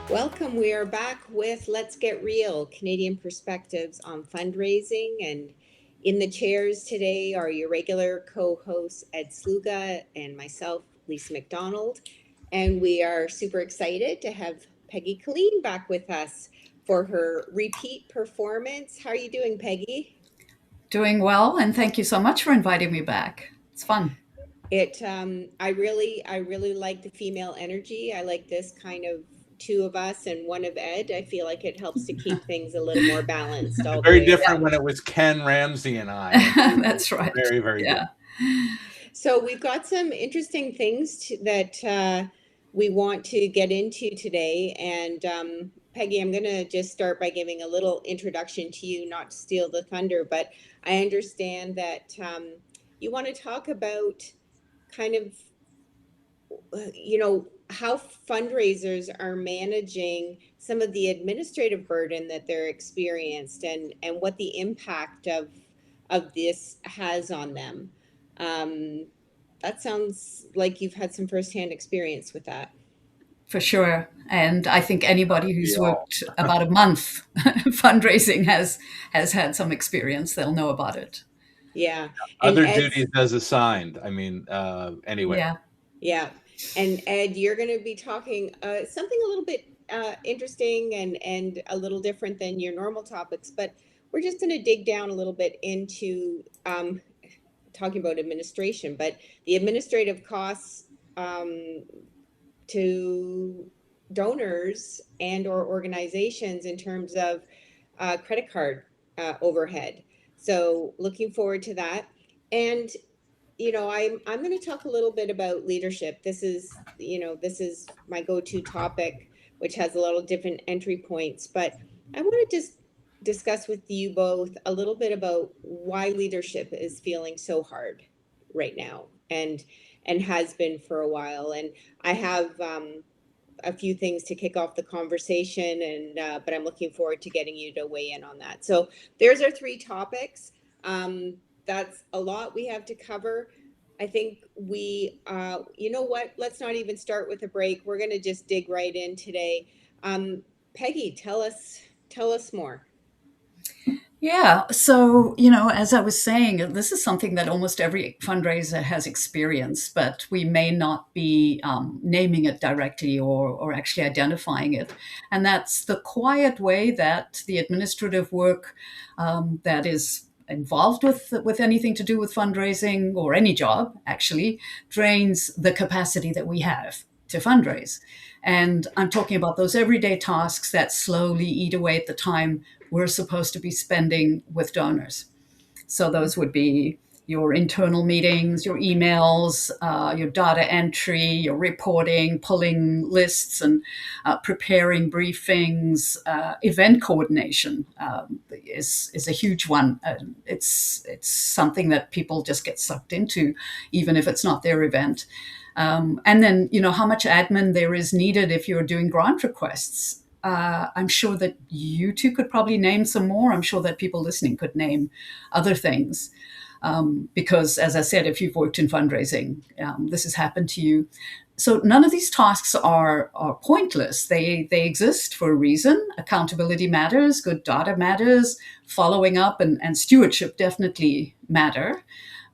Welcome. We are back with Let's Get Real, Canadian perspectives on fundraising. And in the chairs today are your regular co-hosts, Ed Sluga and myself, Lisa McDonald. And we are super excited to have Peggy Killeen back with us for her repeat performance. How are you doing, Peggy? Doing well, and thank you so much for inviting me back. It's fun. I really like the female energy. I like this kind of two of us and one of Ed. I feel like it helps to keep things a little more balanced all the Very way different around. when it was Ken Ramsey and I. That's right. Very, very Yeah. different. So we've got some interesting things that we want to get into today. And Peggy, I'm going to just start by giving a little introduction to you, not to steal the thunder, but I understand that you want to talk about kind of how fundraisers are managing some of the administrative burden that they're experienced and what the impact of this has on them. um, that sounds like you've had some firsthand experience with that. For sure. And I think anybody We who's all. worked about a month fundraising has had some experience. They'll know about it. Yeah. And Other Ed's duties as assigned. Anyway. Yeah. Yeah. And Ed, you're going to be talking something a little bit interesting and a little different than your normal topics, but we're just going to dig down a little bit into talking about administration, but the administrative costs um, to donors and or organizations in terms of credit card overhead. So looking forward to that. And I'm going to talk a little bit about leadership. This is my go-to topic, which has a lot of different entry points. But I want to just discuss with you both a little bit about why leadership is feeling so hard right now, and has been for a while. And I have a few things to kick off the conversation, and but I'm looking forward to getting you to weigh in on that. So there's our three topics. That's a lot we have to cover. I think you know what? Let's not even start with a break. We're going to just dig right in today. Peggy, tell us more. Yeah. So, as I was saying, this is something that almost every fundraiser has experienced, but we may not be naming it directly or actually identifying it. And that's the quiet way that the administrative work that is involved with anything to do with fundraising or any job actually drains the capacity that we have to fundraise. And I'm talking about those everyday tasks that slowly eat away at the time we're supposed to be spending with donors. So those would be your internal meetings, your emails, your data entry, your reporting, pulling lists, and preparing briefings. Event coordination is a huge one. It's something that people just get sucked into, even if it's not their event. And then, how much admin there is needed if you're doing grant requests. I'm sure that you two could probably name some more. I'm sure that people listening could name other things. Because, as I said, if you've worked in fundraising, this has happened to you. So none of these tasks are pointless. They exist for a reason. Accountability matters, good data matters, following up and stewardship definitely matter.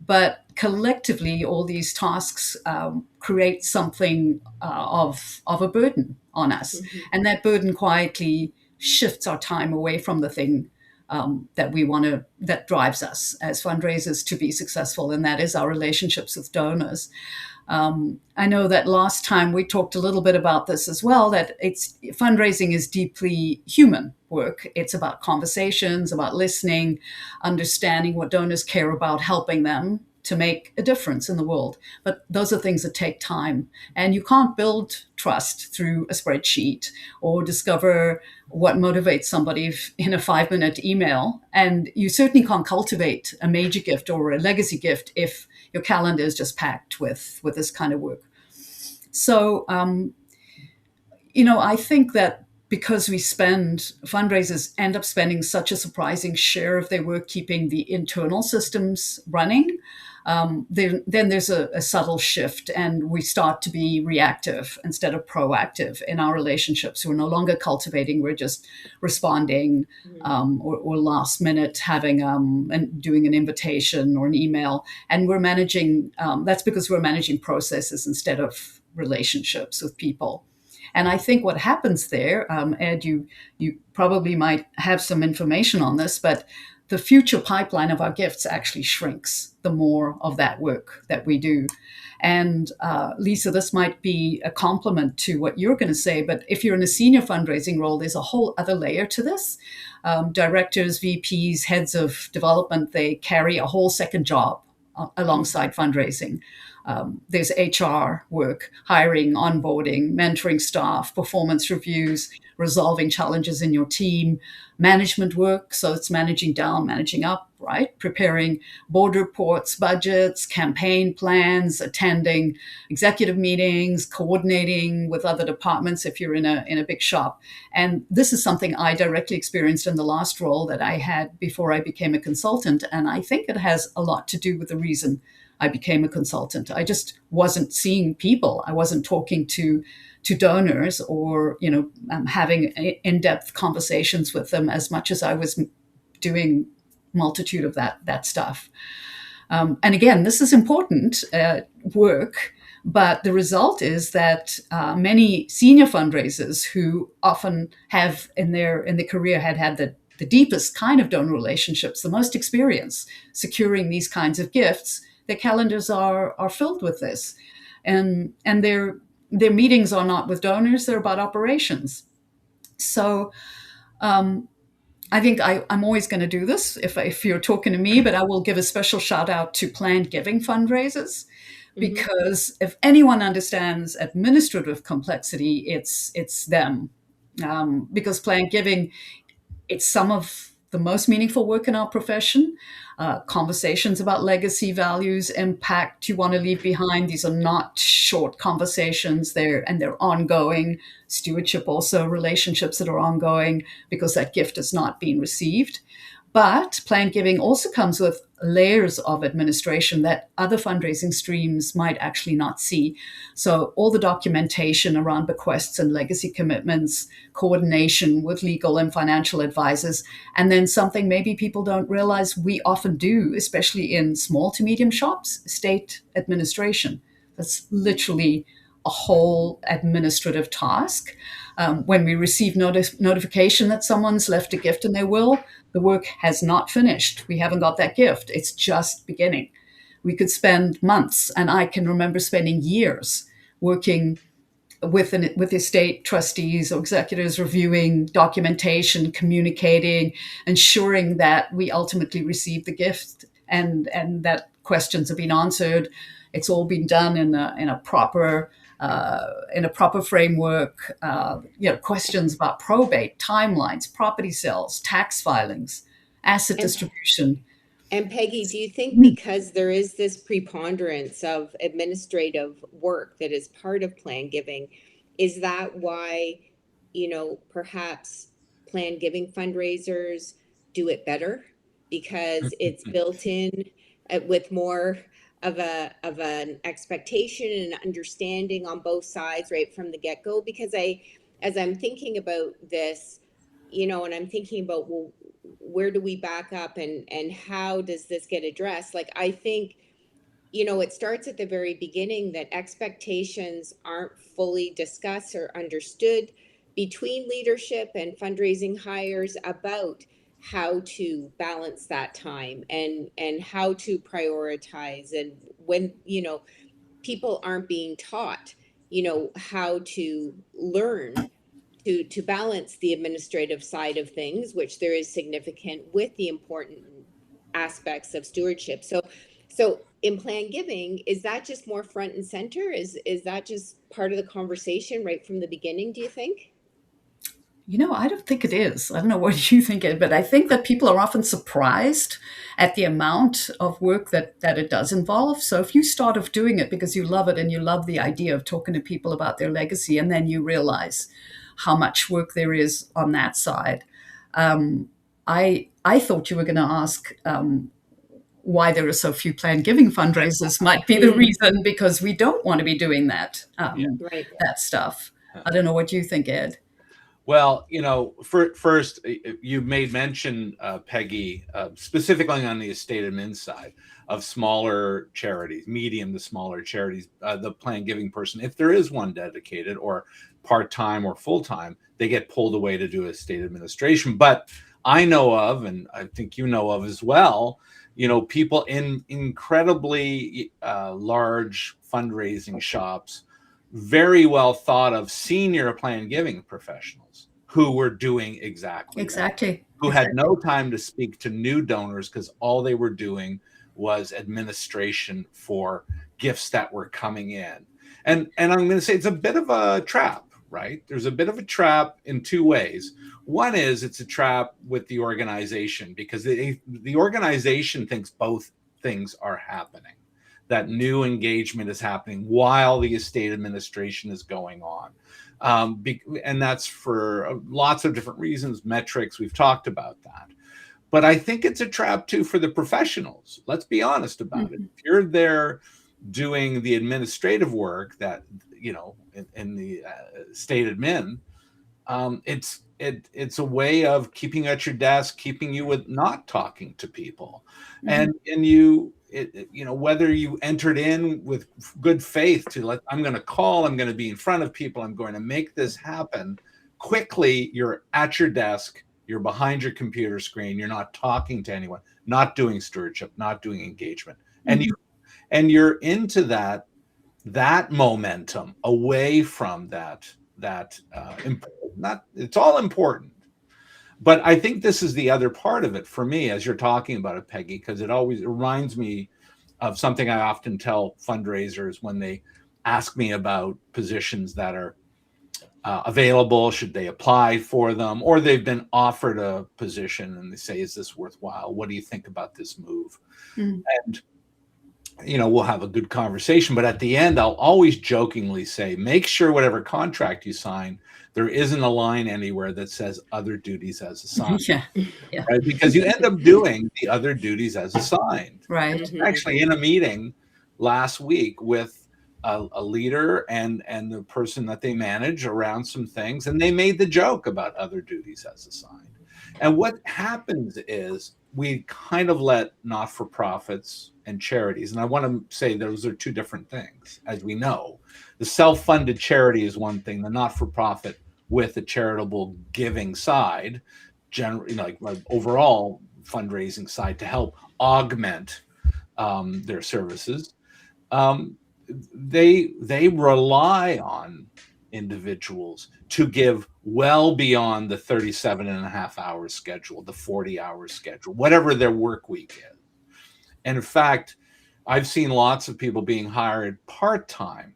But collectively, all these tasks create something of a burden on us. Mm-hmm. And that burden quietly shifts our time away from the thing that we want to, that drives us as fundraisers to be successful, and that is our relationships with donors. I know that last time we talked a little bit about this as well, that fundraising is deeply human work. It's about conversations, about listening, understanding what donors care about, helping them to make a difference in the world. But those are things that take time. And you can't build trust through a spreadsheet or discover what motivates somebody in a 5-minute email. And you certainly can't cultivate a major gift or a legacy gift if your calendar is just packed with this kind of work. So, I think that because fundraisers end up spending such a surprising share of their work keeping the internal systems running, then there's a subtle shift, and we start to be reactive instead of proactive in our relationships. We're no longer cultivating; we're just responding, Mhm. or last minute having and doing an invitation or an email, and we're managing. That's because we're managing processes instead of relationships with people. And I think what happens there, Ed, you probably might have some information on this, but the future pipeline of our gifts actually shrinks the more of that work that we do. And Lisa, this might be a compliment to what you're going to say, but if you're in a senior fundraising role, there's a whole other layer to this. Directors, VPs, heads of development, they carry a whole second job alongside fundraising. There's HR work, hiring, onboarding, mentoring staff, performance reviews, resolving challenges in your team, management work. So it's managing down, managing up, right? Preparing board reports, budgets, campaign plans, attending executive meetings, coordinating with other departments if you're in a big shop. And this is something I directly experienced in the last role that I had before I became a consultant. And I think it has a lot to do with the reason I became a consultant. I just wasn't seeing people. I wasn't talking to donors, or having in-depth conversations with them as much as I was doing multitude of that stuff. And again, this is important work, but the result is that many senior fundraisers who often have in their career had the deepest kind of donor relationships, the most experience securing these kinds of gifts, their calendars are filled with this, and their meetings are not with donors; they're about operations. So I think I'm always going to do this if you're talking to me, but I will give a special shout out to planned giving fundraisers, Mhm. because if anyone understands administrative complexity, it's them. Because planned giving, it's some of the most meaningful work in our profession. Conversations about legacy, values, impact you want to leave behind. These are not short conversations. They're ongoing. Stewardship also, relationships that are ongoing because that gift has not been received. But planned giving also comes with layers of administration that other fundraising streams might actually not see. So, all the documentation around bequests and legacy commitments, coordination with legal and financial advisors, and then something maybe people don't realize we often do, especially in small to medium shops, state administration. That's literally a whole administrative task. When we receive notification that someone's left a gift in their will, the work has not finished. We haven't got that gift. It's just beginning. We could spend months, and I can remember spending years working with estate trustees or executors, reviewing documentation, communicating, ensuring that we ultimately receive the gift, and that questions have been answered. It's all been done in a proper framework. Questions about probate, timelines, property sales, tax filings, asset And distribution. And Peggy, do you think because there is this preponderance of administrative work that is part of plan giving, is that why, perhaps plan giving fundraisers do it better because it's built in with more of an expectation and an understanding on both sides right from the get-go? Because as I'm thinking about this, and I'm thinking about, well, where do we back up and how does this get addressed? Like, I think, it starts at the very beginning that expectations aren't fully discussed or understood between leadership and fundraising hires about how to balance that time and how to prioritize, and when people aren't being taught how to learn to balance the administrative side of things, which there is significant with the important aspects of stewardship. So in plan giving, is that just more front and center? Is that just part of the conversation right from the beginning, do you think? I don't think it is. I don't know what you think, but I think that people are often surprised at the amount of work that it does involve. So if you start off doing it because you love it and you love the idea of talking to people about their legacy, and then you realize how much work there is on that side, I thought you were going to ask, why there are so few planned giving fundraisers might be the reason, because we don't want to be doing that Yeah. Right. that stuff. I don't know what you think, Ed. Well, first, you made mention, Peggy, specifically on the estate admin side of smaller charities, medium to smaller charities. The planned giving person, if there is one dedicated or part time or full time, they get pulled away to do estate administration. But I know of, and I think you know of as well, people in incredibly large fundraising shops, very well thought of senior planned giving professionals who were doing exactly that, Exactly. who had no time to speak to new donors because all they were doing was administration for gifts that were coming in. And I'm going to say it's a bit of a trap, right? There's a bit of a trap in two ways. One is it's a trap with the organization because the organization thinks both things are happening, that new engagement is happening while the estate administration is going on. And that's for lots of different reasons, metrics, we've talked about that. But I think it's a trap too for the professionals. Let's be honest about it. If you're there doing the administrative work that, in the state admin, it's a way of keeping at your desk, keeping you with not talking to people, and whether you entered in with good faith to I'm going to call, I'm going to be in front of people, I'm going to make this happen quickly. You're at your desk, you're behind your computer screen, you're not talking to anyone, not doing stewardship, not doing engagement, and you're into that momentum away from that it's all important. But I think this is the other part of it for me as you're talking about it, Peggy, because it always reminds me of something I often tell fundraisers when they ask me about positions that are available, should they apply for them, or they've been offered a position and they say, is this worthwhile? What do you think about this move? And we'll have a good conversation, but at the end, I'll always jokingly say, make sure whatever contract you sign, there isn't a line anywhere that says other duties as assigned. Yeah. Right? Because you end up doing the other duties as assigned. Right. Actually, in a meeting last week with a leader and the person that they manage around some things, and they made the joke about other duties as assigned. And what happens is we kind of let not-for-profits and charities, and I want to say those are two different things, as we know. The self-funded charity is one thing, the not-for-profit with a charitable giving side, generally, like overall fundraising side to help augment their services. They rely on individuals to give well beyond the 37 and a half hours schedule, the 40 hours schedule, whatever their work week is. And in fact, I've seen lots of people being hired part-time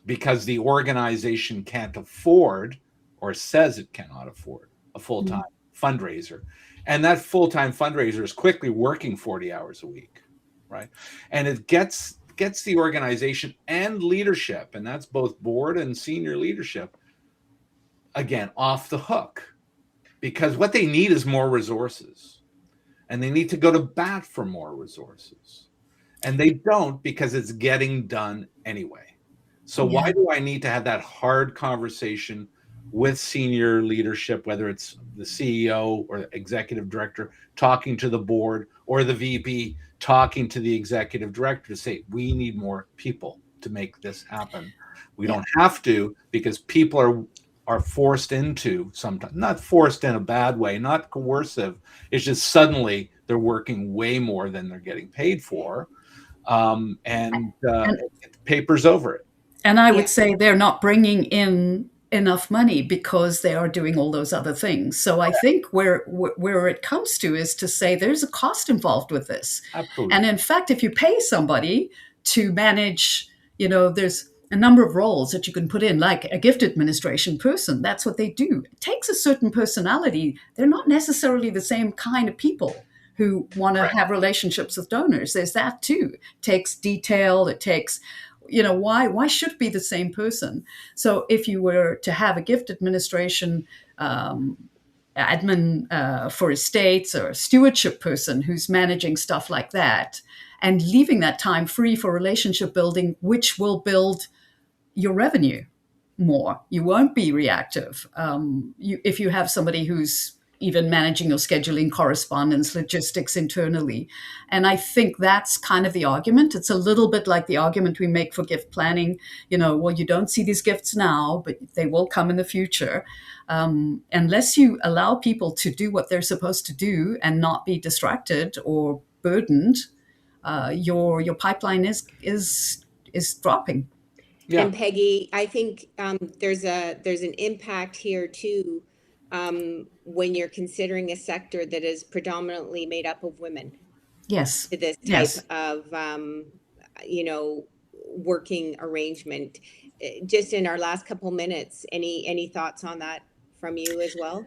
because the organization can't afford or says it cannot afford a full-time fundraiser. And that full-time fundraiser is quickly working 40 hours a week, right? And it gets the organization and leadership, and that's both board and senior leadership, again, off the hook, because what they need is more resources, and they need to go to bat for more resources, and they don't because it's getting done anyway. So why do I need to have that hard conversation with senior leadership, whether it's the CEO or the executive director talking to the board, or the VP talking to the executive director to say, we need more people to make this happen. We don't have to, because people are forced into, sometimes not forced in a bad way, not coercive. It's just suddenly they're working way more than they're getting paid for. And paper's over it. And I would say they're not bringing in enough money because they are doing all those other things. So I think where it comes to is to say there's a cost involved with this. Absolutely. And in fact, if you pay somebody to manage, there's a number of roles that you can put in, like a gift administration person. That's what they do. It takes a certain personality. They're not necessarily the same kind of people who want to have relationships with donors. There's that too. It takes detail. It takes, why should it be the same person? So if you were to have a gift administration admin for estates or a stewardship person who's managing stuff like that, and leaving that time free for relationship building, which will build your revenue more. You won't be reactive. If you have somebody who's even managing your scheduling, correspondence, logistics internally. And I think that's kind of the argument. It's a little bit like the argument we make for gift planning. Well, you don't see these gifts now, but they will come in the future. Unless you allow people to do what they're supposed to do and not be distracted or burdened, your pipeline is dropping. Yeah. And Peggy, I think there's an impact here too, when you're considering a sector that is predominantly made up of women Yes. to this type Yes. of working arrangement. Just in our last couple minutes, any thoughts on that from you as well?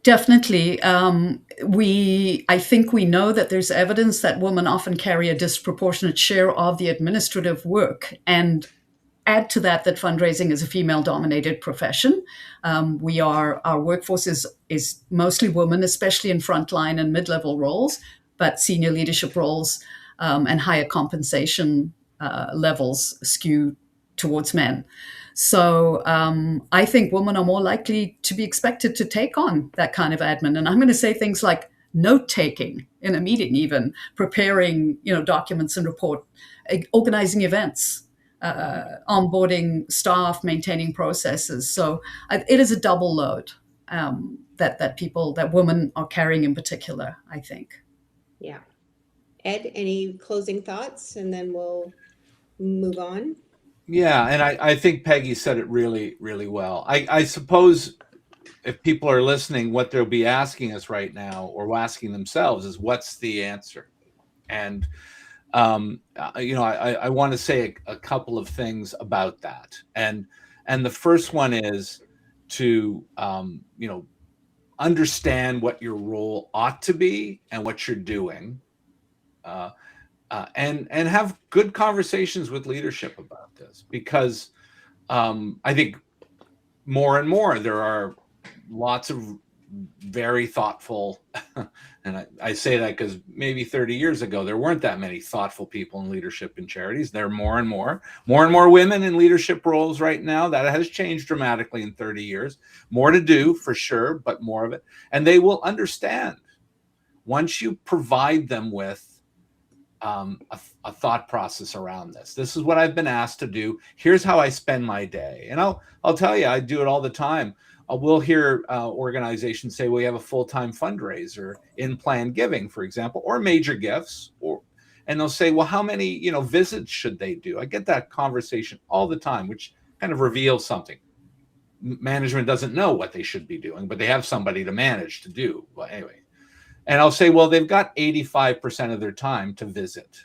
Definitely. I think we know that there's evidence that women often carry a disproportionate share of the administrative work. And add to that fundraising is a female-dominated profession. Our workforce is mostly women, especially in frontline and mid-level roles, but senior leadership roles and higher compensation levels skew towards men. So I think women are more likely to be expected to take on that kind of admin. And I'm going to say things like note taking in a meeting, even preparing documents and report, organizing events, onboarding staff, maintaining processes. So it is a double load that women are carrying in particular, I think. Yeah. Ed, any closing thoughts, and then we'll move on? Yeah, and I think Peggy said it really, really well. I suppose if people are listening, what they'll be asking us right now, or asking themselves, is what's the answer? And I want to say a couple of things about that. And the first one is to understand what your role ought to be and what you're doing, and have good conversations with leadership about this, because I think more and more there are lots of very thoughtful, and I say that because maybe 30 years ago there weren't that many thoughtful people in leadership in charities. There are more and more women in leadership roles right now. That has changed dramatically in 30 years. More to do for sure, but more of it. And they will understand once you provide them with a thought process around this. This is what I've been asked to do. Here's how I spend my day. And I'll tell you, I do it all the time. We'll hear organizations say we have a full-time fundraiser in planned giving, for example, or major gifts, and they'll say, well, how many visits should they do? I get that conversation all the time, which kind of reveals something. Management doesn't know what they should be doing, but they have somebody to manage to do. Well, anyway. And I'll say, well, they've got 85% of their time to visit.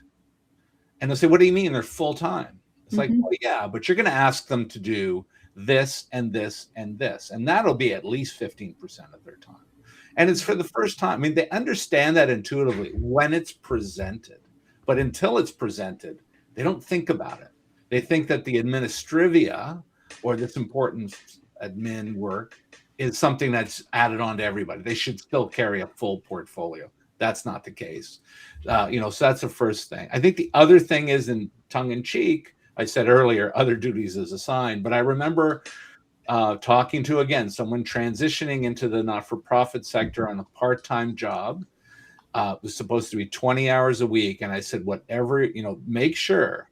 And they'll say, what do you mean they're full time? It's like, well, yeah, but you're going to ask them to do this and this and this. And that'll be at least 15% of their time. And it's for the first time. I mean, they understand that intuitively when it's presented. But until it's presented, they don't think about it. They think that the administrivia, or this important admin work, is something that's added on to everybody. They should still carry a full portfolio. That's not the case. So that's the first thing. I think the other thing is, in tongue in cheek, I said earlier, other duties as assigned, but I remember talking to, again, someone transitioning into the not-for-profit sector on a part-time job. It was supposed to be 20 hours a week. And I said, whatever, make sure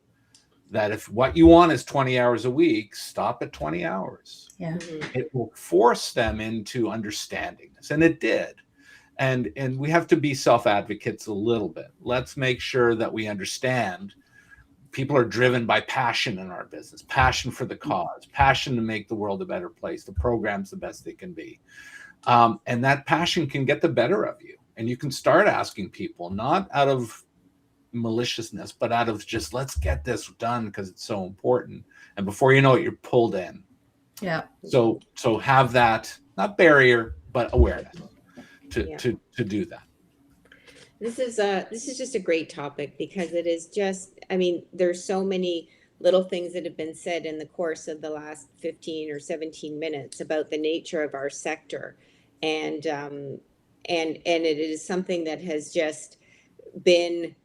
that if what you want is 20 hours a week, stop at 20 hours. Yeah. It will force them into understanding this. And it did. And we have to be self-advocates a little bit. Let's make sure that we understand people are driven by passion in our business, passion for the cause, passion to make the world a better place, the program's the best they can be. And that passion can get the better of you. And you can start asking people, not out of maliciousness, but out of just, let's get this done because it's so important. And before you know it, you're pulled in. Yeah. So have that, not barrier, but awareness to do that. This is just a great topic, because it is just, I mean, there's so many little things that have been said in the course of the last 15 or 17 minutes about the nature of our sector. and and it is something that has just been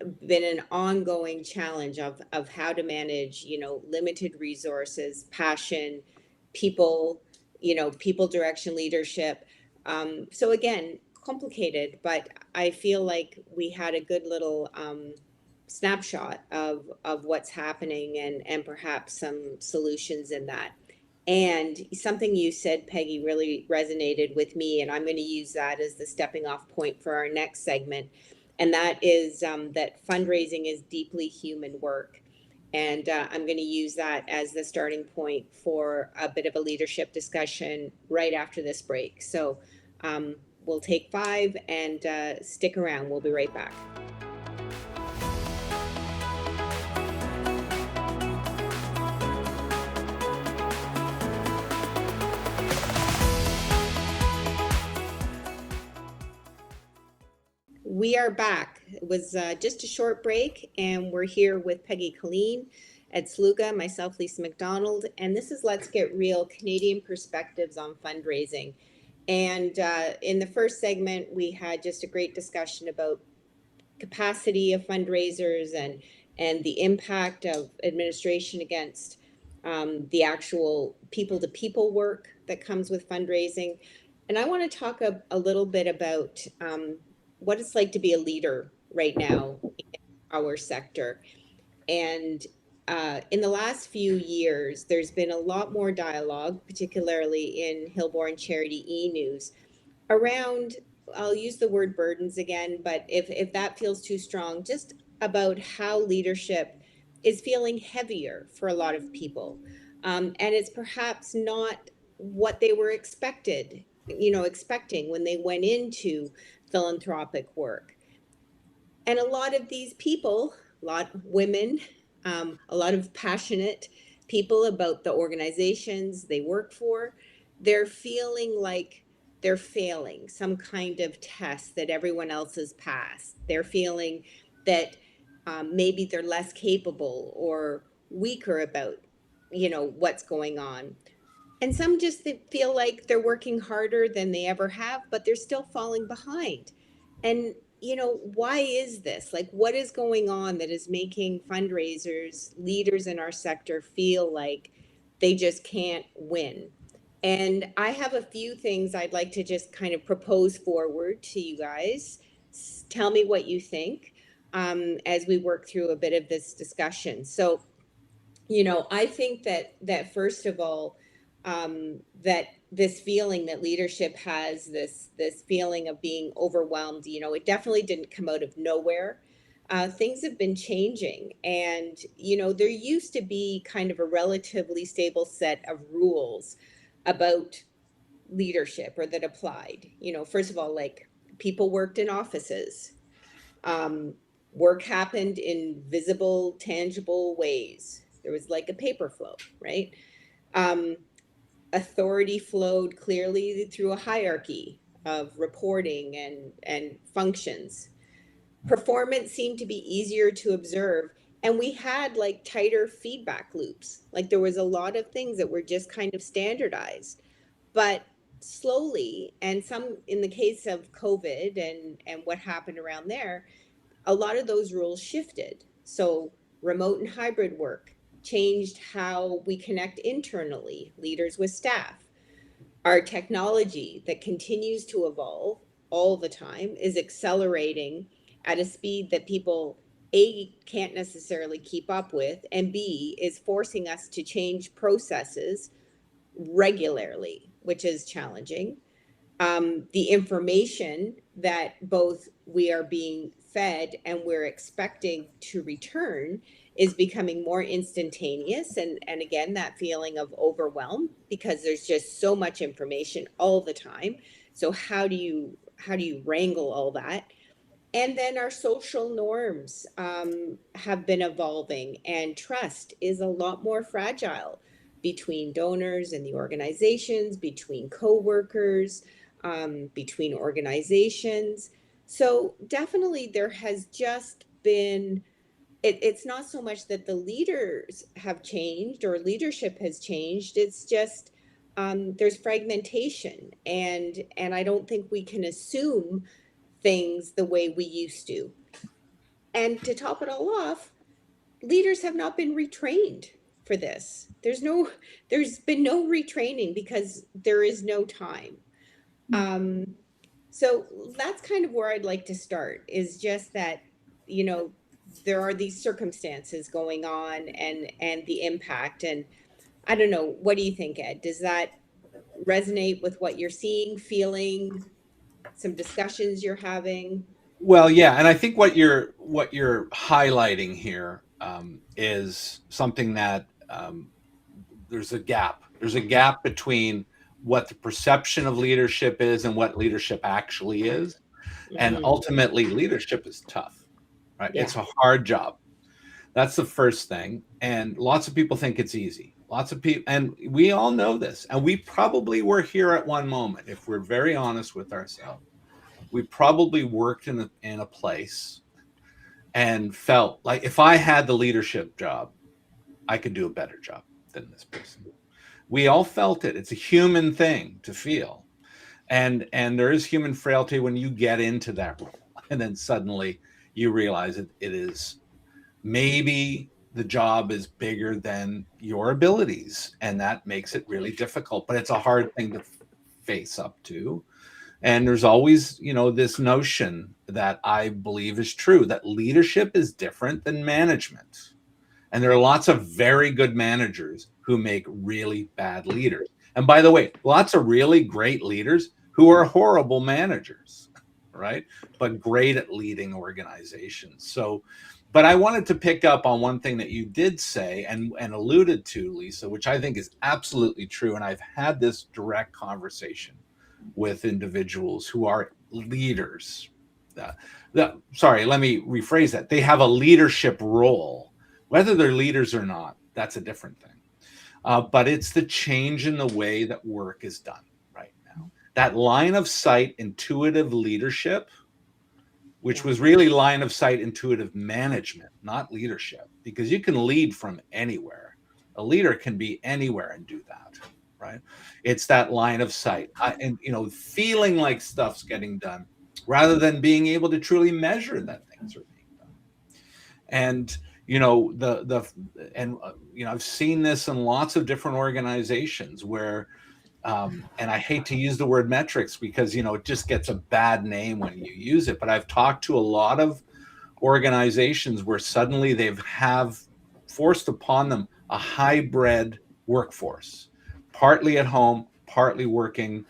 an ongoing challenge of how to manage, limited resources, passion, people, people direction, leadership. So again, complicated, but I feel like we had a good little snapshot of what's happening, and perhaps some solutions in that. And something you said, Peggy, really resonated with me, and I'm going to use that as the stepping off point for our next segment. And that is that fundraising is deeply human work. And I'm going to use that as the starting point for a bit of a leadership discussion right after this break. So we'll take 5 and stick around. We'll be right back. We are back. It was just a short break, and we're here with Peggy Killeen, Ed Sluga, myself, Lisa McDonald, and this is Let's Get Real, Canadian Perspectives on Fundraising. And in the first segment, we had just a great discussion about capacity of fundraisers, and the impact of administration against the actual people to people work that comes with fundraising. And I want to talk a little bit about what it's like to be a leader right now in our sector. And in the last few years, there's been a lot more dialogue, particularly in Hillborn Charity e-news, around, I'll use the word burdens again, but if that feels too strong, just about how leadership is feeling heavier for a lot of people. And it's perhaps not what they were expecting when they went into philanthropic work. And a lot of these people, a lot of women, a lot of passionate people about the organizations they work for, they're feeling like they're failing some kind of test that everyone else has passed. They're feeling that maybe they're less capable or weaker about, what's going on. And some just feel like they're working harder than they ever have, but they're still falling behind. And, why is this? Like, what is going on that is making fundraisers, leaders in our sector feel like they just can't win? And I have a few things I'd like to just kind of propose forward to you guys. Tell me what you think as we work through a bit of this discussion. So, I think that first of all, that this feeling that leadership has, this feeling of being overwhelmed, it definitely didn't come out of nowhere. Things have been changing, and there used to be kind of a relatively stable set of rules about leadership, or that applied. First of all, like, people worked in offices. Um, Work happened in visible, tangible ways. There was like a paper flow, right? Um, Authority flowed clearly through a hierarchy of reporting and functions. Performance seemed to be easier to observe, and we had like tighter feedback loops. Like, there was a lot of things that were just kind of standardized, but slowly, and some in the case of COVID and what happened around there, a lot of those rules shifted. So remote and hybrid work changed how we connect internally, leaders with staff. Our technology that continues to evolve all the time is accelerating at a speed that people, A, can't necessarily keep up with, and B, is forcing us to change processes regularly, which is challenging. The information that both we are being fed and we're expecting to return is becoming more instantaneous, and again, that feeling of overwhelm, because there's just so much information all the time. So how do you wrangle all that? And then our social norms have been evolving, and trust is a lot more fragile between donors and the organizations, between coworkers, between organizations. So definitely there has just been, it's not so much that the leaders have changed or leadership has changed. It's just there's fragmentation, and I don't think we can assume things the way we used to. And to top it all off, leaders have not been retrained for this. There's been no retraining because there is no time. Um, so that's kind of where I'd like to start, is just that, you know, there are these circumstances going on, and the impact. And I don't know, what do you think, Ed? Does that resonate with what you're seeing, feeling, some discussions you're having? Well, yeah, and I think what you're highlighting here is something that there's a gap. There's a gap between what the perception of leadership is and what leadership actually is. And Hmm. ultimately, leadership is tough, right? Yeah. It's a hard job. That's the first thing. And lots of people think it's easy. Lots of people, and we all know this. And we probably were here at one moment, if we're very honest with ourselves. We probably worked in a place and felt like if I had the leadership job, I could do a better job than this person. We all felt it. It's a human thing to feel. And there is human frailty when you get into that role. And then suddenly you realize it is maybe the job is bigger than your abilities. And that makes it really difficult. But it's a hard thing to face up to. And there's always, this notion that I believe is true, that leadership is different than management. And there are lots of very good managers who make really bad leaders. And by the way, lots of really great leaders who are horrible managers, right? But great at leading organizations. So, but I wanted to pick up on one thing that you did say and alluded to, Lisa, which I think is absolutely true. And I've had this direct conversation with individuals who are leaders. Sorry, let me rephrase that. They have a leadership role. Whether they're leaders or not, that's a different thing. But it's the change in the way that work is done right now. That line of sight, intuitive leadership, which Yeah. was really line of sight, intuitive management, not leadership, because you can lead from anywhere. A leader can be anywhere and do that, right? It's that line of sight, and feeling like stuff's getting done, rather than being able to truly measure that things are being done. And the and I've seen this in lots of different organizations where and I hate to use the word metrics because it just gets a bad name when you use it, but I've talked to a lot of organizations where suddenly they've have forced upon them a hybrid workforce, partly at home, partly working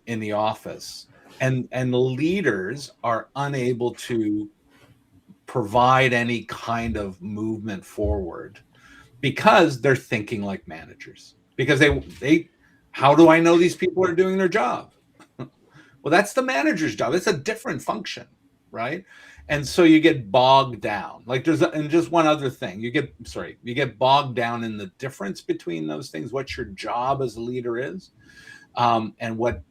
in the office, and the leaders are unable to provide any kind of movement forward because they're thinking like managers, because they how do I know these people are doing their job? Well, that's the manager's job. It's a different function, right? And so you get bogged down. Like and just one other thing, you get bogged down in the difference between those things, what your job as a leader is, and what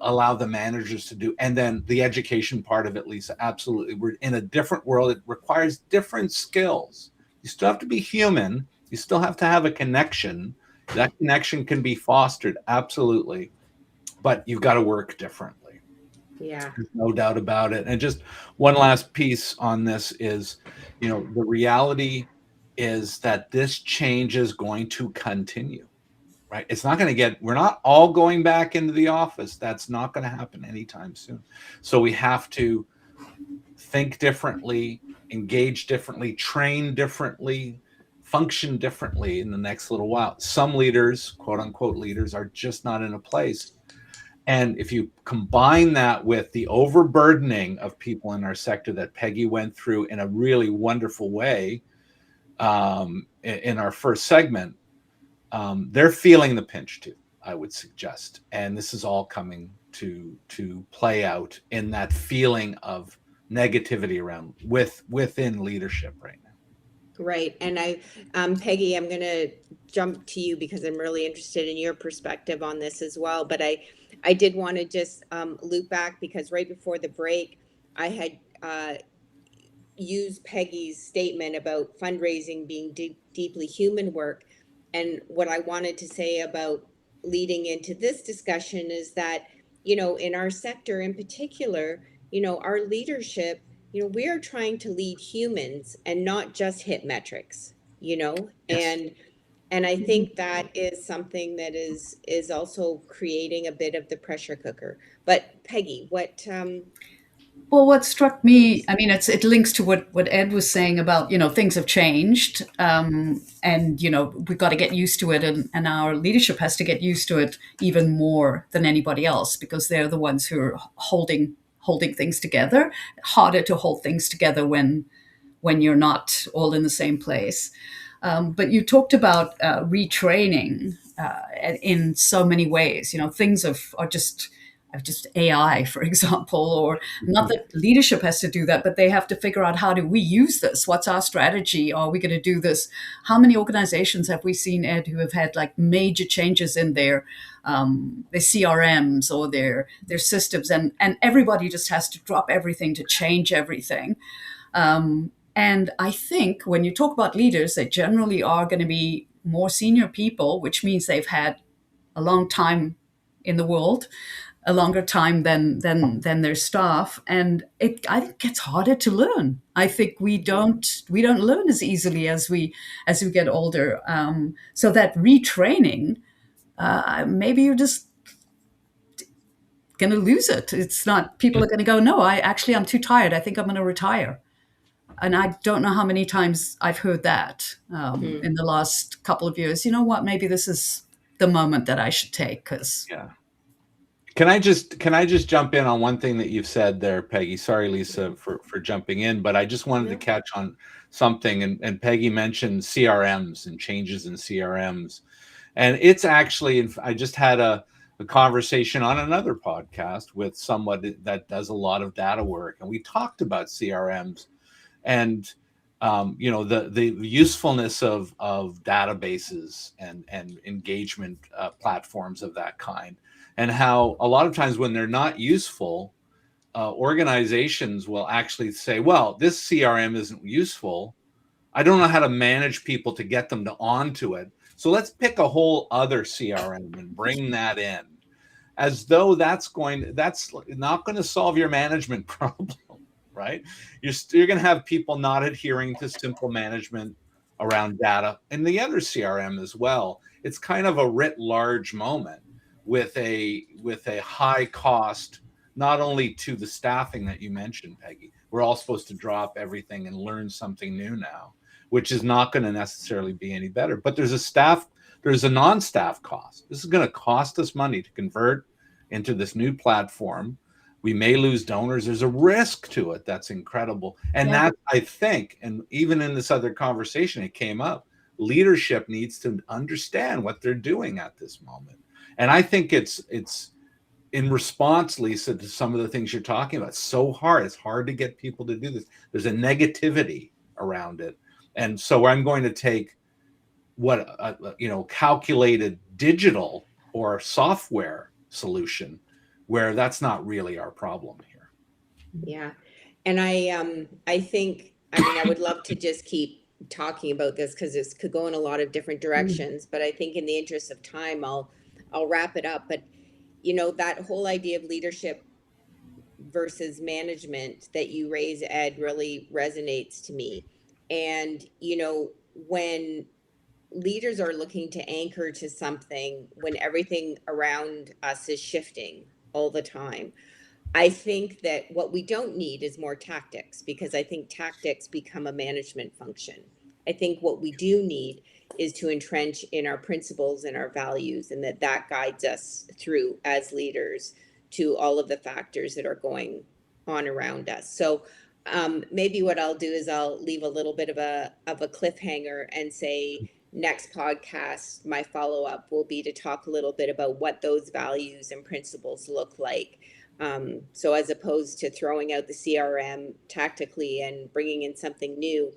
allow the managers to do, and then the education part of it, Lisa. Absolutely, we're in a different world. It requires different skills. You still have to be human. You still have to have a connection. That connection can be fostered, absolutely, but you've got to work differently. Yeah. There's no doubt about it. And just one last piece on this is, the reality is that this change is going to continue, right? It's not going to we're not all going back into the office. That's not going to happen anytime soon. So we have to think differently, engage differently, train differently, function differently in the next little while. Some leaders, quote unquote leaders, are just not in a place. And if you combine that with the overburdening of people in our sector that Peggy went through in a really wonderful way in our first segment, they're feeling the pinch too, I would suggest. And this is all coming to play out in that feeling of negativity around within leadership right now. Right. And Peggy, I'm going to jump to you because I'm really interested in your perspective on this as well. But I did want to just loop back, because right before the break, I had used Peggy's statement about fundraising being deeply human work. And what I wanted to say about leading into this discussion is that, in our sector in particular, our leadership, we are trying to lead humans and not just hit metrics, Yes. and I think that is something that is also creating a bit of the pressure cooker. But Peggy, what Well, what struck me, I mean, it links to what Ed was saying about, things have changed, and we've got to get used to it, and our leadership has to get used to it even more than anybody else because they're the ones who are holding things together. Harder to hold things together when you're not all in the same place. But you talked about retraining in so many ways. Things of just AI, for example, or not Mhm. that leadership has to do that, but they have to figure out how do we use this? What's our strategy? Are we going to do this? How many organizations have we seen, Ed, who have had like major changes in their CRMs or their systems, and everybody just has to drop everything to change everything. And I think when you talk about leaders, they generally are going to be more senior people, which means they've had a long time in the world, a longer time than their staff, and I think it gets harder to learn. I think we don't learn as easily as we get older. So that retraining, maybe you're just going to lose it. It's not. People are going to go, no, I'm too tired. I think I'm going to retire. And I don't know how many times I've heard that hmm, in the last couple of years. You know what? Maybe this is the moment that I should take because. Yeah. Can I just jump in on one thing that you've said there, Peggy? Sorry, Lisa, for jumping in, but I just wanted to no, catch on something. And Peggy mentioned CRMs and changes in CRMs, and it's actually I just had a conversation on another podcast with someone that does a lot of data work, and we talked about CRMs and the usefulness of databases and engagement platforms of that kind, and how a lot of times when they're not useful, organizations will actually say, well, this CRM isn't useful, I don't know how to manage people to get them to onto it, so let's pick a whole other CRM and bring that in, as though that's not going to solve your management problem, right? You're going to have people not adhering to simple management around data and the other CRM as well. It's kind of a writ large moment with a high cost, not only to the staffing that you mentioned, Peggy. We're all supposed to drop everything and learn something new now, which is not going to necessarily be any better. But there's a non-staff cost. This is going to cost us money to convert into this new platform. We may lose donors. There's a risk to it that's incredible. And Yeah. that, I think, and even in this other conversation, it came up, leadership needs to understand what they're doing at this moment. And I think it's in response, Lisa, to some of the things you're talking about. It's so hard. It's hard to get people to do this. There's a negativity around it. And so I'm going to take what calculated digital or software solution, where that's not really our problem here. yeah. And I think, I mean, I would love to just keep talking about this because this could go in a lot of different directions, but I think in the interest of time, I'll wrap it up. But that whole idea of leadership versus management that you raise, Ed, really resonates to me. And when leaders are looking to anchor to something, when everything around us is shifting all the time, I think that what we don't need is more tactics, because I think tactics become a management function. I think what we do need is to entrench in our principles and our values, and that guides us through as leaders to all of the factors that are going on around us. So maybe what I'll do is I'll leave a little bit of a cliffhanger and say next podcast, my follow up will be to talk a little bit about what those values and principles look like. So as opposed to throwing out the CRM tactically and bringing in something new,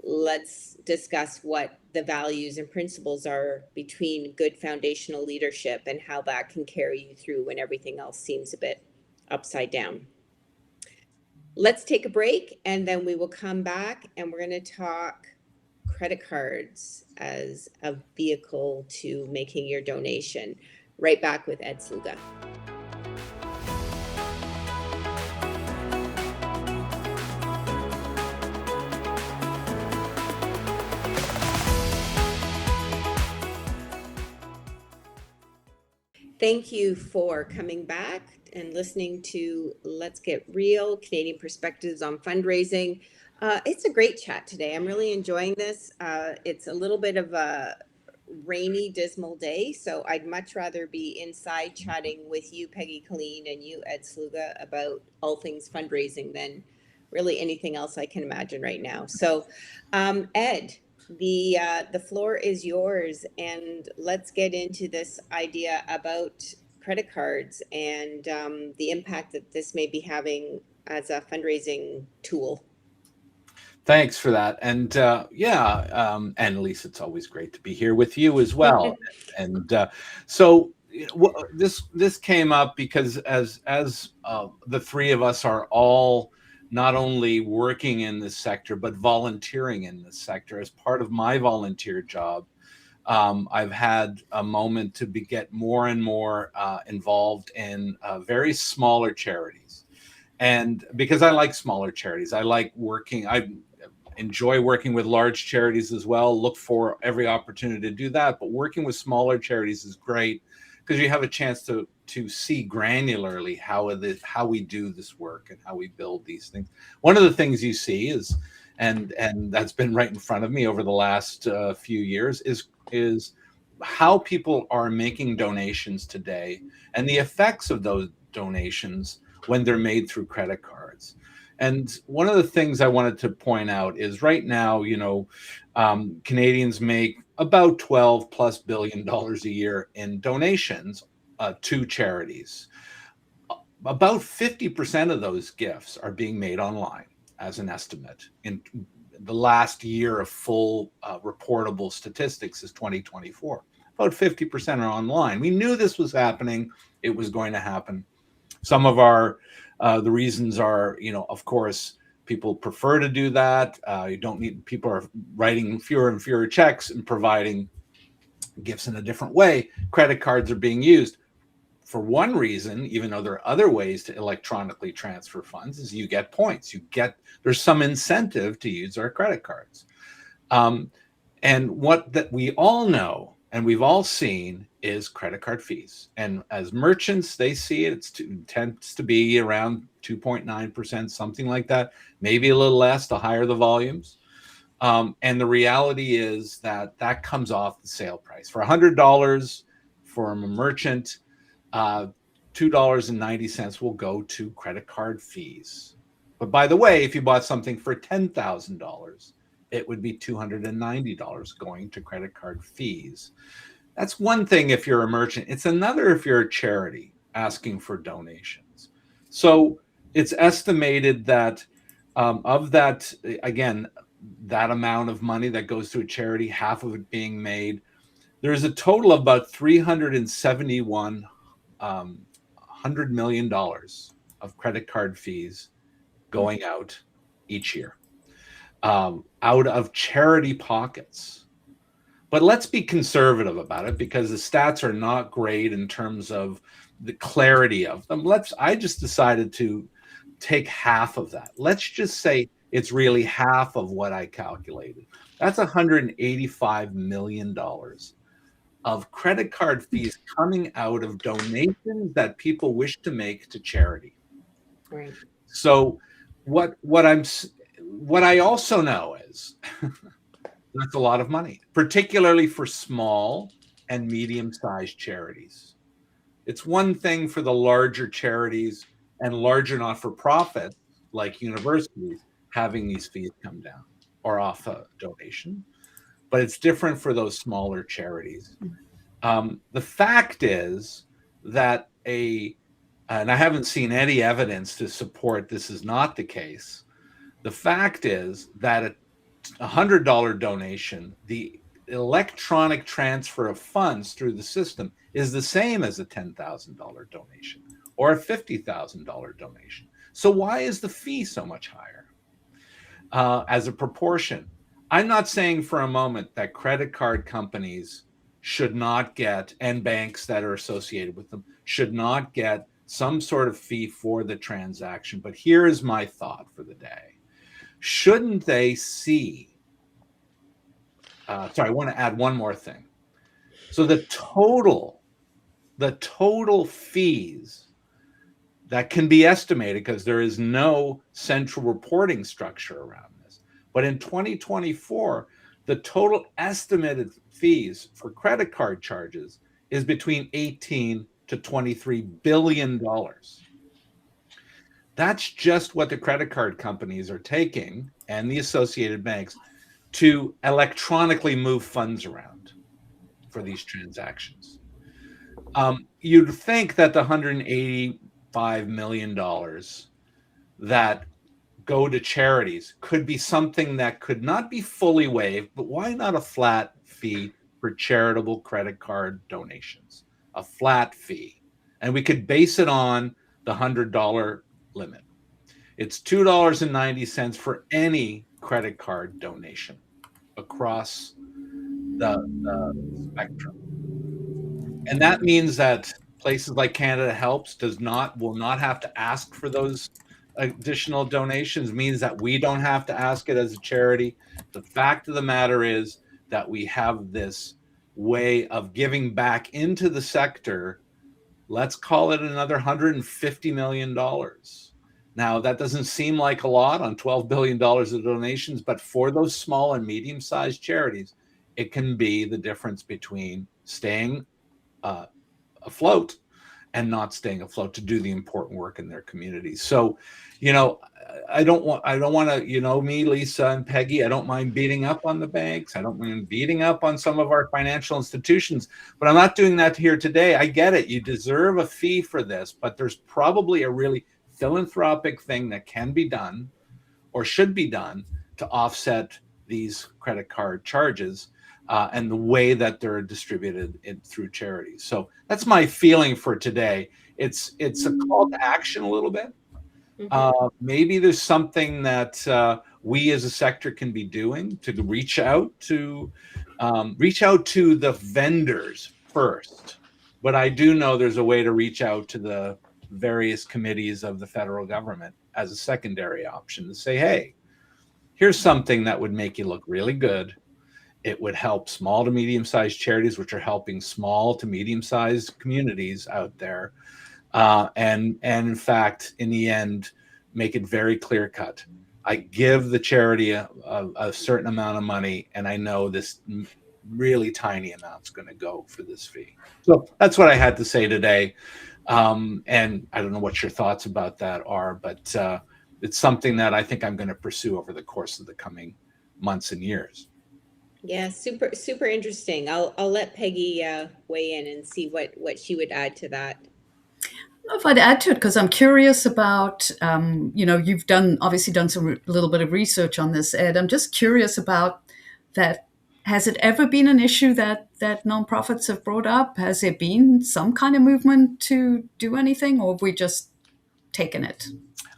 let's discuss what the values and principles are between good foundational leadership and how that can carry you through when everything else seems a bit upside down. Let's take a break and then we will come back and we're going to talk credit cards as a vehicle to making your donation. Right back with Ed Sluga. Thank you for coming back and listening to Let's Get Real, Canadian Perspectives on Fundraising. It's a great chat today. I'm really enjoying this. It's a little bit of a rainy, dismal day, so I'd much rather be inside chatting with you, Peggy Killeen, and you, Ed Sluga, about all things fundraising than really anything else I can imagine right now. So, Ed, the floor is yours, and let's get into this idea about credit cards and the impact that this may be having as a fundraising tool. Thanks for that. And and Lisa, it's always great to be here with you as well. And so this came up because as the three of us are all not only working in this sector but volunteering in this sector as part of my volunteer job. I've had a moment to get more and more involved in very smaller charities. And because I like smaller charities, I like working. I enjoy working with large charities as well. Look for every opportunity to do that. But working with smaller charities is great because you have a chance to see granularly how we do this work and how we build these things. One of the things you see is, and that's been right in front of me over the last few years, is how people are making donations today and the effects of those donations when they're made through credit cards. And one of the things I wanted to point out is right now, Canadians make about $12+ billion a year in donations to charities. About 50% of those gifts are being made online, as an estimate. In the last year of full reportable statistics is 2024. About 50% are online. We knew this was happening. It was going to happen. Some of the reasons are, of course, people prefer to do that. You don't need, people are writing fewer and fewer checks and providing gifts in a different way. Credit cards are being used. For one reason, even though there are other ways to electronically transfer funds, is you get points. There's some incentive to use our credit cards. And what that we all know and we've all seen is credit card fees. And as merchants, they see it. It tends to be around 2.9%, something like that, maybe a little less the higher the volumes. And the reality is that comes off the sale price. For $100 from a merchant, $2.90 will go to credit card fees. But by the way, if you bought something for $10,000, it would be $290 going to credit card fees. That's one thing if you're a merchant. It's another if you're a charity asking for donations. So it's estimated that of that, again, that amount of money that goes to a charity, half of it being made, there's a total of about $371 $100 million of credit card fees going out each year, out of charity pockets. But let's be conservative about it because the stats are not great in terms of the clarity of them. I just decided to take half of that. Let's just say it's really half of what I calculated. That's $185 million of credit card fees coming out of donations that people wish to make to charity. Right. So what I also know is that's a lot of money, particularly for small and medium-sized charities. It's one thing for the larger charities and larger not-for-profit like universities having these fees come down or off a donation, but it's different for those smaller charities. The fact is that and I haven't seen any evidence to support this is not the case. The fact is that a $100 donation, the electronic transfer of funds through the system is the same as a $10,000 donation or a $50,000 donation. So why is the fee so much higher as a proportion? I'm not saying for a moment that credit card companies should not get, and banks that are associated with them, should not get some sort of fee for the transaction. But here is my thought for the day. Shouldn't they see, sorry, I want to add one more thing. So the total fees that can be estimated, because there is no central reporting structure around this. But in 2024, the total estimated fees for credit card charges is between 18 to $23 billion. That's just what the credit card companies are taking, and the associated banks, to electronically move funds around for these transactions. You'd think that the $185 million that go to charities could be something that could not be fully waived, but why not a flat fee for charitable credit card donations? A flat fee. And we could base it on the $100 limit. It's $2.90 for any credit card donation across the spectrum. And that means that places like Canada Helps will not have to ask for those additional donations, means that we don't have to ask it as a charity. The fact of the matter is that we have this way of giving back into the sector. Let's call it another $150 million. Now, that doesn't seem like a lot on $12 billion of donations, but for those small and medium-sized charities, it can be the difference between staying afloat and not staying afloat to do the important work in their communities. So, I don't want to, me, Lisa and Peggy, I don't mind beating up on the banks. I don't mind beating up on some of our financial institutions, but I'm not doing that here today. I get it. You deserve a fee for this, but there's probably a really philanthropic thing that can be done or should be done to offset these credit card charges and the way that they're distributed through charities. So that's my feeling for today. It's a call to action a little bit. Maybe there's something that we as a sector can be doing to reach out to the vendors first. But I do know there's a way to reach out to the various committees of the federal government as a secondary option to say, hey, here's something that would make you look really good. It would help small to medium-sized charities, which are helping small to medium-sized communities out there. And in fact, in the end, make it very clear-cut. I give the charity a certain amount of money, and I know this really tiny amount's going to go for this fee. So that's what I had to say today. And I don't know what your thoughts about that are, but it's something that I think I'm going to pursue over the course of the coming months and years. Yeah, super, super interesting. I'll let Peggy weigh in and see what she would add to that. I don't know if I'd add to it because I'm curious about, you've obviously done some little bit of research on this, Ed. I'm just curious about that. Has it ever been an issue that nonprofits have brought up? Has there been some kind of movement to do anything, or have we just taken it?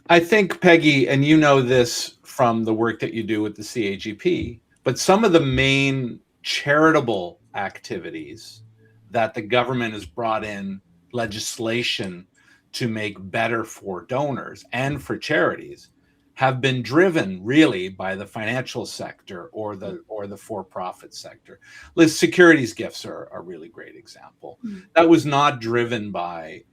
I think, Peggy, and you know this from the work that you do with the CAGP, but some of the main charitable activities that the government has brought in legislation to make better for donors and for charities have been driven really by the financial sector or the for-profit sector. Securities gifts are a really great example. That was not driven by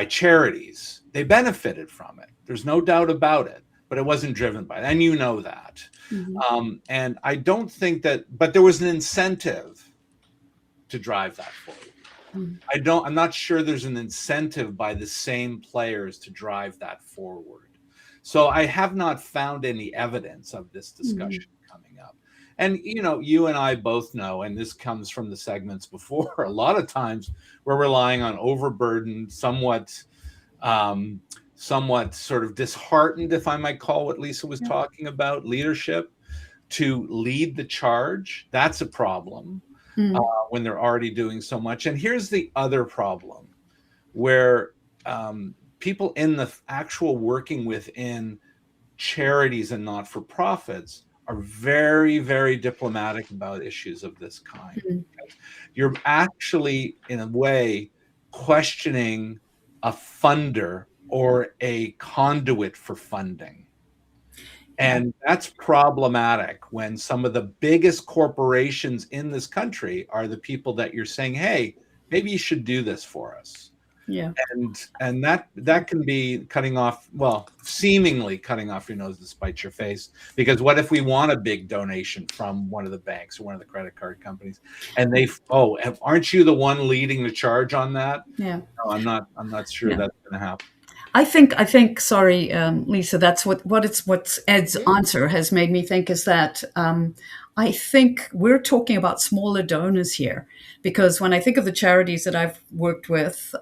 charities. They benefited from it. There's no doubt about it, but it wasn't driven by that. And you know that. And I don't think but there was an incentive to drive that forward. I'm not sure there's an incentive by the same players to drive that forward. So I have not found any evidence of this discussion coming up. And, you and I both know, and this comes from the segments before, a lot of times we're relying on overburdened, somewhat sort of disheartened, if I might call what Lisa was talking about, leadership to lead the charge. That's a problem when they're already doing so much. And here's the other problem where people in the actual working within charities and not-for-profits are very, very diplomatic about issues of this kind. Mhm. You're actually, in a way, questioning a funder or a conduit for funding. Yeah. And that's problematic when some of the biggest corporations in this country are the people that you're saying, hey, maybe you should do this for us. Yeah. And that can be cutting off, well, seemingly cutting off your nose to spite your face. Because what if we want a big donation from one of the banks or one of the credit card companies, and aren't you the one leading the charge on that? Yeah. No, I'm not sure Yeah. that's going to happen. I think. Sorry, Lisa. That's what Ed's Mhm. answer has made me think is that I think we're talking about smaller donors here, because when I think of the charities that I've worked with,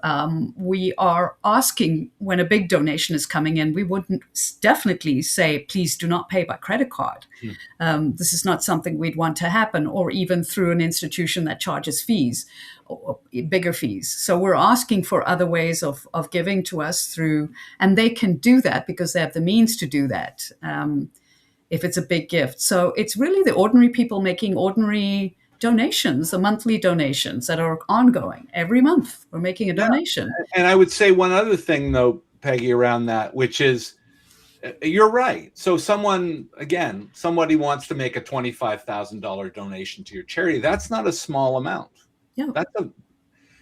we are asking when a big donation is coming in, we wouldn't definitely say, please do not pay by credit card. Hmm. This is not something we'd want to happen, or even through an institution that charges fees, or bigger fees. So we're asking for other ways of giving to us through, and they can do that because they have the means to do that if it's a big gift. So it's really the ordinary people making ordinary donations, the monthly donations that are ongoing. Every month we're making a Yeah. donation. And I would say one other thing, though, Peggy, around that, which is, you're right. So somebody wants to make a $25,000 donation to your charity. That's not a small amount. Yeah.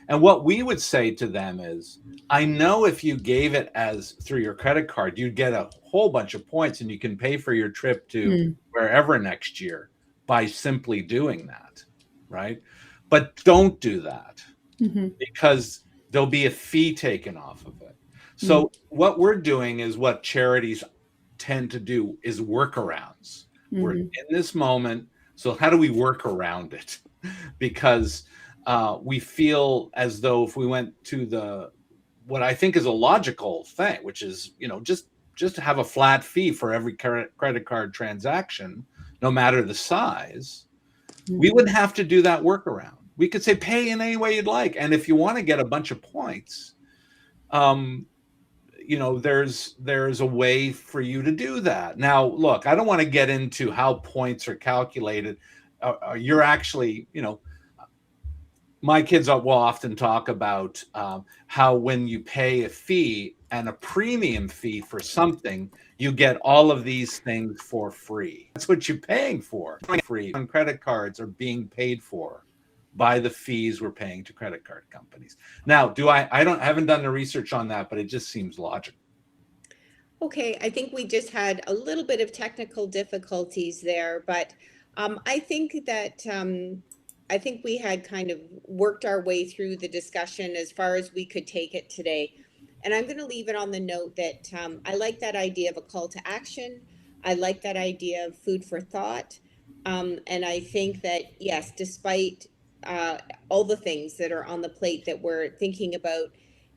And what we would say to them is, I know if you gave it as through your credit card, you'd get a whole bunch of points and you can pay for your trip to wherever next year by simply doing that, right? But don't do that, because there'll be a fee taken off of it. So what we're doing is what charities tend to do is workarounds. We're in this moment, so how do we work around it? Because we feel as though if we went to what I think is a logical thing, which is, just to have a flat fee for every credit card transaction, no matter the size, we wouldn't have to do that workaround. We could say pay in any way you'd like, and if you want to get a bunch of points, there's a way for you to do that. Now, look, I don't want to get into how points are calculated. You're actually, my kids will often talk about how when you pay a fee and a premium fee for something, you get all of these things for free. That's what you're paying for. Free. And credit cards are being paid for by the fees we're paying to credit card companies. Now, I haven't done the research on that, but it just seems logical. Okay, I think we just had a little bit of technical difficulties there, but I think that I think we had kind of worked our way through the discussion as far as we could take it today. And I'm going to leave it on the note that I like that idea of a call to action. I like that idea of food for thought. And I think that, yes, despite uh, all the things that are on the plate that we're thinking about,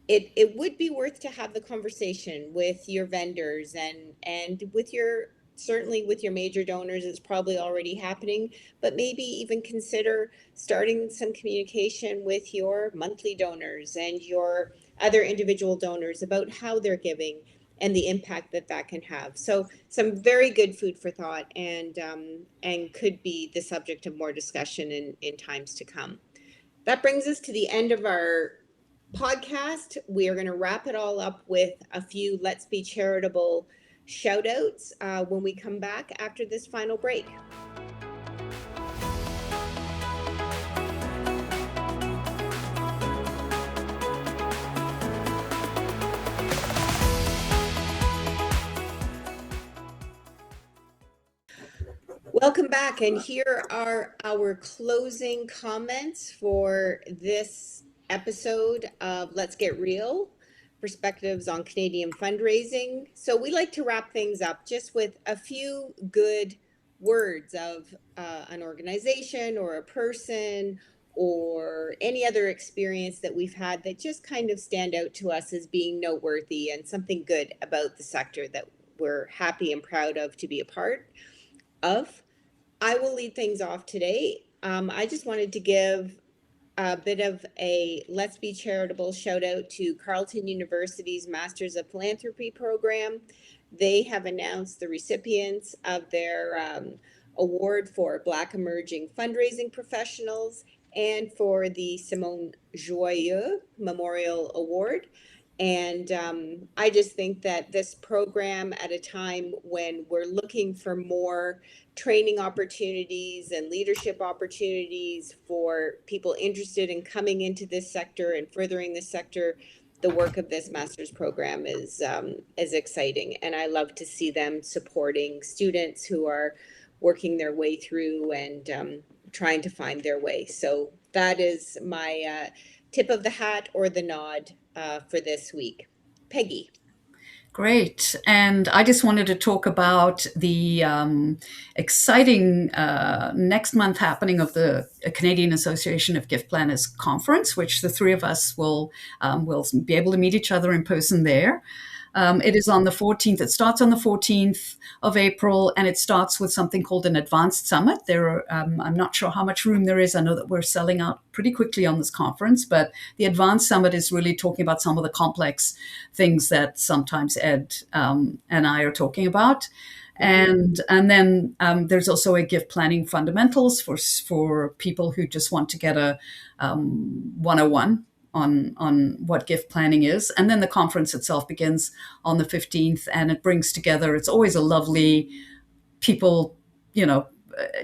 it would be worth to have the conversation with your vendors and with your, certainly with your major donors. It's probably already happening, but maybe even consider starting some communication with your monthly donors and your other individual donors about how they're giving and the impact that that can have. So some very good food for thought, and could be the subject of more discussion in times to come. That brings us to the end of our podcast. We are going to wrap it all up with a few Let's Be Charitable shout outs when we come back after this final break. Welcome back, and here are our closing comments for this episode of Let's Get Real, perspectives on Canadian fundraising. So we like to wrap things up just with a few good words of an organization or a person or any other experience that we've had that just kind of stand out to us as being noteworthy and something good about the sector that we're happy and proud of to be a part of. I will lead things off today. I just wanted to give a bit of a Let's Be Charitable shout out to Carleton University's Masters of Philanthropy program. They have announced the recipients of their award for Black emerging fundraising professionals and for the Simone Joyeux Memorial Award. And I just think that this program, at a time when we're looking for more training opportunities and leadership opportunities for people interested in coming into this sector and furthering this sector, the work of this master's program is exciting, and I love to see them supporting students who are working their way through and trying to find their way. So that is my tip of the hat or the nod for this week. Peggy. Great. And I just wanted to talk about the exciting next month happening of the Canadian Association of Gift Planners Conference, which the three of us will be able to meet each other in person there. It is on the 14th. It starts on the 14th of April, and it starts with something called an advanced summit. I'm not sure how much room there is. I know that we're selling out pretty quickly on this conference, but the advanced summit is really talking about some of the complex things that sometimes Ed and I are talking about. And then there's also a gift planning fundamentals for people who just want to get a 101 on what gift planning is. And then the conference itself begins on the 15th, and it brings together, it's always a lovely people,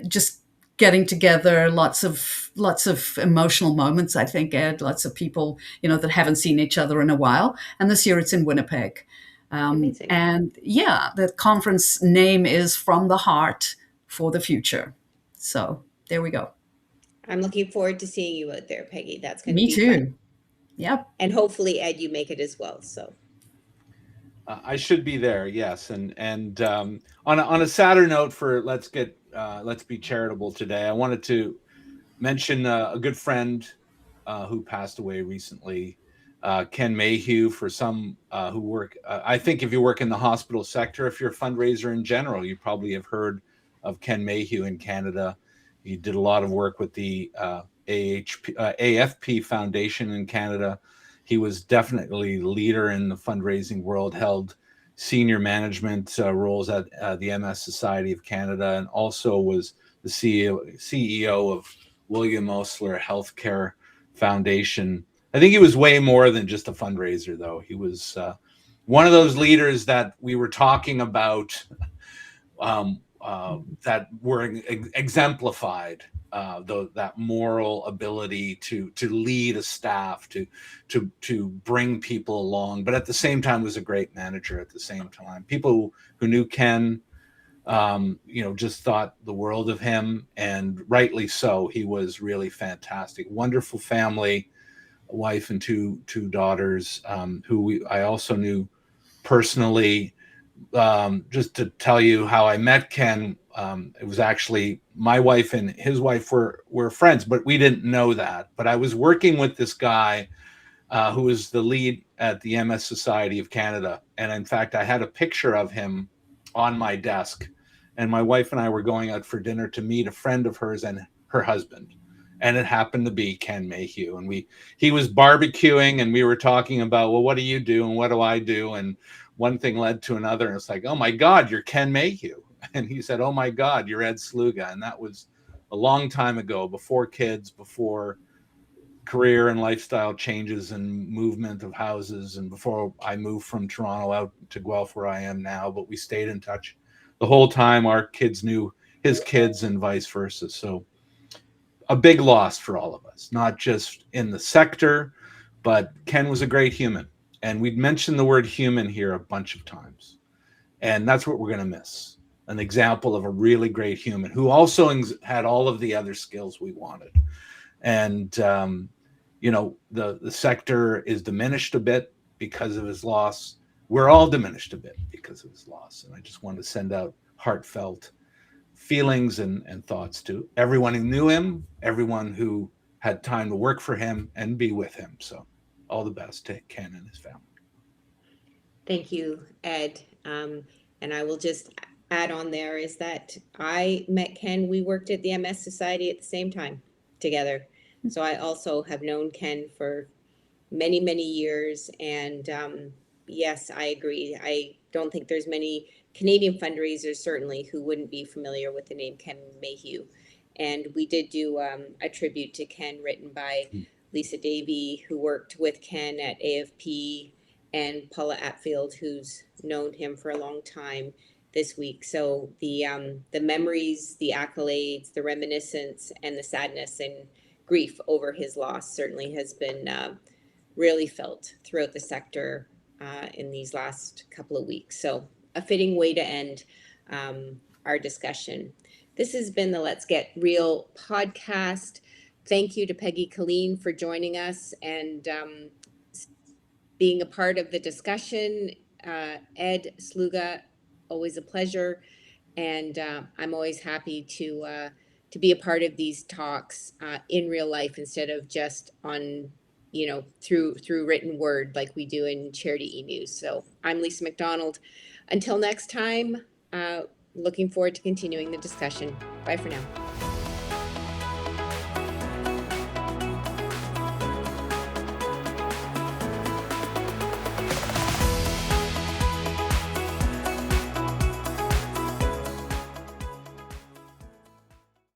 just getting together, lots of emotional moments, I think, Ed, lots of people, that haven't seen each other in a while. And this year it's in Winnipeg. Amazing. And yeah, the conference name is From the Heart for the Future. So there we go. I'm looking forward to seeing you out there, Peggy. That's going to Me be fun. too. Yep. And hopefully, Ed, you make it as well. So I should be there, yes. And on a sadder note, for let's be charitable today. I wanted to mention a good friend who passed away recently, Ken Mayhew. For some who work, I think if you work in the hospital sector, if you're a fundraiser in general, you probably have heard of Ken Mayhew in Canada. He did a lot of work with the AFP Foundation in Canada. He was definitely the leader in the fundraising world, held senior management roles at the MS Society of Canada, and also was the CEO of William Osler Healthcare Foundation. I think he was way more than just a fundraiser, though. He was one of those leaders that we were talking about that were exemplified. That moral ability to lead a staff, to bring people along, but at the same time was a great manager. At the same time, people who knew Ken, just thought the world of him, and rightly so. He was really fantastic. Wonderful family, a wife and two daughters, who I also knew personally. Just to tell you how I met Ken, it was actually my wife and his wife were friends, but we didn't know that. But I was working with this guy who was the lead at the MS Society of Canada, and in fact, I had a picture of him on my desk. And my wife and I were going out for dinner to meet a friend of hers and her husband, and it happened to be Ken Mayhew. And he was barbecuing, and we were talking about, well, what do you do and what do I do? And one thing led to another, and it's like, oh my God, you're Ken Mayhew. And he said, oh my God, you're Ed Sluga. And that was a long time ago, before kids, before career and lifestyle changes and movement of houses, and before I moved from Toronto out to Guelph, where I am now. But we stayed in touch the whole time. Our kids knew his kids and vice versa. So a big loss for all of us, not just in the sector, but Ken was a great human. And we'd mentioned the word human here a bunch of times. And that's what we're going to miss. An example of a really great human who also had all of the other skills we wanted. And, the sector is diminished a bit because of his loss. We're all diminished a bit because of his loss. And I just wanted to send out heartfelt feelings and thoughts to everyone who knew him, everyone who had time to work for him and be with him. So all the best to Ken and his family. thank you, Ed. And I will just add on there is that I met Ken. We worked at the MS Society at the same time together. So I also have known Ken for many years. And yes, I agree. I don't think there's many Canadian fundraisers, certainly, who wouldn't be familiar with the name Ken Mayhew. And we did do a tribute to Ken written by Lisa Davey, who worked with Ken at AFP, and Paula Atfield, who's known him for a long time, this week. So the memories, the accolades, the reminiscence, and the sadness and grief over his loss certainly has been really felt throughout the sector in these last couple of weeks. So a fitting way to end our discussion. This has been the Let's Get Real podcast. Thank you to Peggy Killeen for joining us and being a part of the discussion. Ed Sluga, always a pleasure, and I'm always happy to be a part of these talks in real life instead of just on through written word like we do in Charity E-News. So I'm Lisa McDonald. Until next time, looking forward to continuing the discussion. Bye for now.